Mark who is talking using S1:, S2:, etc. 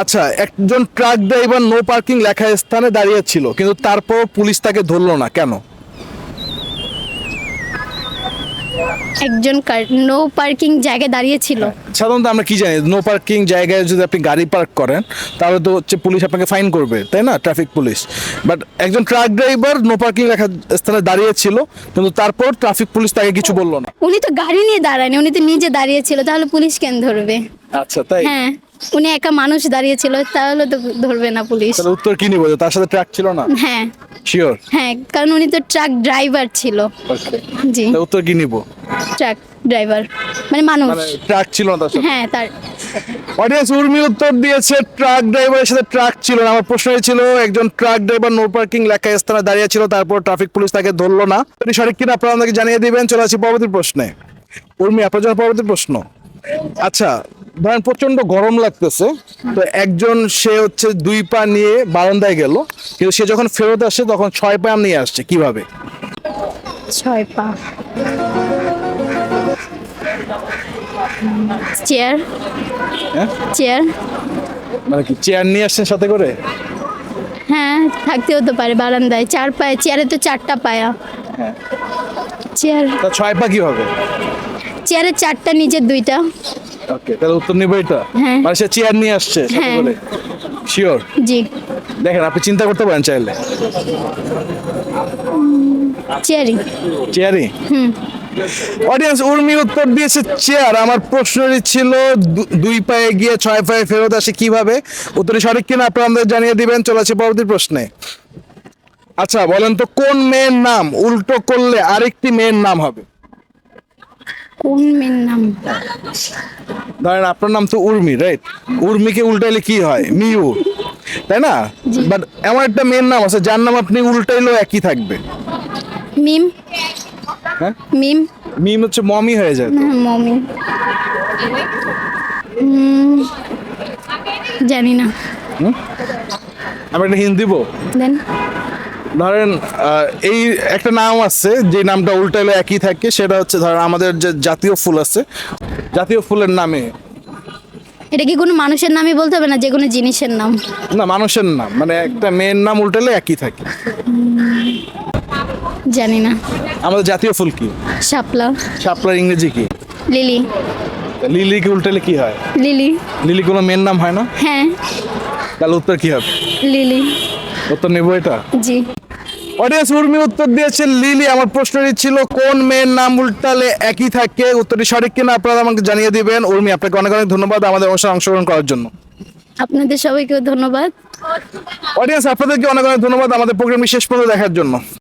S1: আচ্ছা, একজন truck driver no parking লেখা স্থানে দাঁড়িয়ে ছিল, কিন্তু তারপর পুলিশ তাকে ধরলো না কেন?
S2: একজন নো পার্কিং জায়গায় দাঁড়িয়েছিল।
S1: সাধারণত আমরা কি জানি, নো পার্কিং জায়গায় যদি আপনি গাড়ি পার্ক করেন তাহলে তো হচ্ছে পুলিশ আপনাকে ফাইন করবে, তাই না? Traffic police. বাট একজন ট্রাক ড্রাইভার নো পার্কিং লেখা স্থানে দাঁড়িয়ে ছিল, কিন্তু তারপর ট্রাফিক পুলিশ তাকে কিছু বললো না।
S2: উনি তো গাড়ি নিয়ে দাঁড়ায়নি, উনি তো নিজে দাঁড়িয়েছিল, তাহলে পুলিশ কেন ধরবে?
S1: আচ্ছা, তাই?
S2: হ্যাঁ, উনি একা মানুষ দাঁড়িয়েছিল, তাহলে তো ধরবে না পুলিশ।
S1: তাহলে উত্তর কি নিব, তার সাথে ট্রাক ছিল না?
S2: হ্যাঁ
S1: শিওর?
S2: হ্যাঁ, কারণ উনি তো ট্রাক ড্রাইভার ছিল।
S1: ওকে,
S2: জি,
S1: তাহলে উত্তর কি নিব?
S2: ট্রাক ড্রাইভার মানে মানুষ।
S1: মানে ট্রাক ছিল না তার সাথে?
S2: হ্যাঁ, তার
S1: অডিয়েন্স উর্মি উত্তর দিয়েছে ট্রাক ড্রাইভারের সাথে ট্রাক ছিল না। আমার প্রশ্ন ছিল, একজন ট্রাক ড্রাইভার নো পার্কিং লেখা স্থানে দাঁড়িয়ে ছিল, তারপর ট্রাফিক পুলিশ তাকে ধরলো না। এটি সঠিক কিনা আপনারা আমাকে জানিয়ে দিবেন। চলে আসি পরবর্তী প্রশ্নে। উর্মি, আপনার জন্য পরবর্তী প্রশ্ন। আচ্ছা, ধরেন প্রচন্ড গরম লাগতেছে, তো একজন সে হচ্ছে 2 পা নিয়ে বারান্দায় গেল, কিন্তু সে যখন ফেরত আসে তখন 6 পা নিয়ে আসছে, কিভাবে?
S2: 6 পা। চেয়ার।
S1: হ্যাঁ,
S2: চেয়ার।
S1: মানে কি চেয়ার নিয়ে আসছেন সাথে করে?
S2: হ্যাঁ, থাকতে হতে পারে বারান্দায় 4 পায়ে, চেয়ারে তো 4টা পায়া।
S1: হ্যাঁ,
S2: চেয়ার,
S1: তা 6 পা কিভাবে?
S2: চেয়ারে 4টা, নিচের 2টা।
S1: ওকে, তাহলে উত্তর নিব এটা।
S2: হ্যাঁ।
S1: মানে সে চেয়ার নিয়ে আসছে সাথে
S2: হ্যাঁ।
S1: করে? শিওর?
S2: জি,
S1: দেখেন, আপনি চিন্তা করতে পারেন চাইলে।
S2: চেয়ারই।
S1: চেয়ারই? অডিয়েন্স উর্মি উত্তর দিয়েছে চেয়ার। আমার প্রশ্নটি ছিল 2 পায়ে গিয়ে 6 পায়ে ফেরত আসে কিভাবে। উত্তরটি সঠিক কিনা আপনারা আমাদের জানিয়ে দিবেন। চলে আসছে পরবর্তী প্রশ্নে। আচ্ছা, বলেন তো কোন মেয়ের নাম উল্টো করলে আরেকটি মেয়ের নাম হবে?
S2: কোন মেয়ের নাম?
S1: ধরেন আপনার নাম তো উর্মি, রাইট? উর্মিকে উল্টাইলে কি হয়? মিউ, তাই না?
S2: জি।
S1: বাট এমন একটা মেয়ের নাম আছে যার নাম আপনি উল্টাইলেও একই থাকবে।
S2: মিম।
S1: হ্যাঁ,
S2: মিম।
S1: মিম হচ্ছে মমি হয়ে যায়।
S2: না, মমি। জানি না।
S1: আমি একটা হিন্ট দিব।
S2: দেন।
S1: ধরেন এই একটা নাম আছে যে নামটা উল্টাইলে একই থাকে, সেটা হচ্ছে ধরেন আমাদের যে জাতীয় ফুল আছে, জাতীয় ফুলের নামে।
S2: এটা কি কোনো মানুষের নামই বলতে হবে না, যে কোনো জিনিসের নাম?
S1: না, মানুষের নাম, মানে একটা মেয়ের নাম উল্টাইলে একই থাকে।
S2: জানি না।
S1: আমাদের জাতীয় ফুল কি?
S2: শাপলা।
S1: শাপলার ইংরেজি কি?
S2: লিলি।
S1: লিলিকে উল্টাইলে কি হয়?
S2: লিলি।
S1: লিলি কোনো মেয়ের নাম হয় না?
S2: হ্যাঁ,
S1: তাহলে উত্তর কি হবে?
S2: লিলি।
S1: উত্তর নেব এটা।
S2: জি।
S1: অডিয়েন্স উর্মি উত্তর দিয়েছে লিলি। আমার প্রশ্নটি ছিল কোন মেয়ের নাম উল্টালে একই থাকে। উত্তরটি সঠিক কিনা আপনারা আমাকে জানিয়ে দিবেন। উর্মি, আপনাকে অনেক অনেক ধন্যবাদ আমাদের অনুষ্ঠানে অংশগ্রহণ করার জন্য।
S2: আপনাদের সবাইকেও ধন্যবাদ।
S1: অডিয়েন্স আপনাদেরকে অনেক অনেক ধন্যবাদ আমাদের প্রোগ্রামটি শেষ পর্যন্ত দেখার জন্য।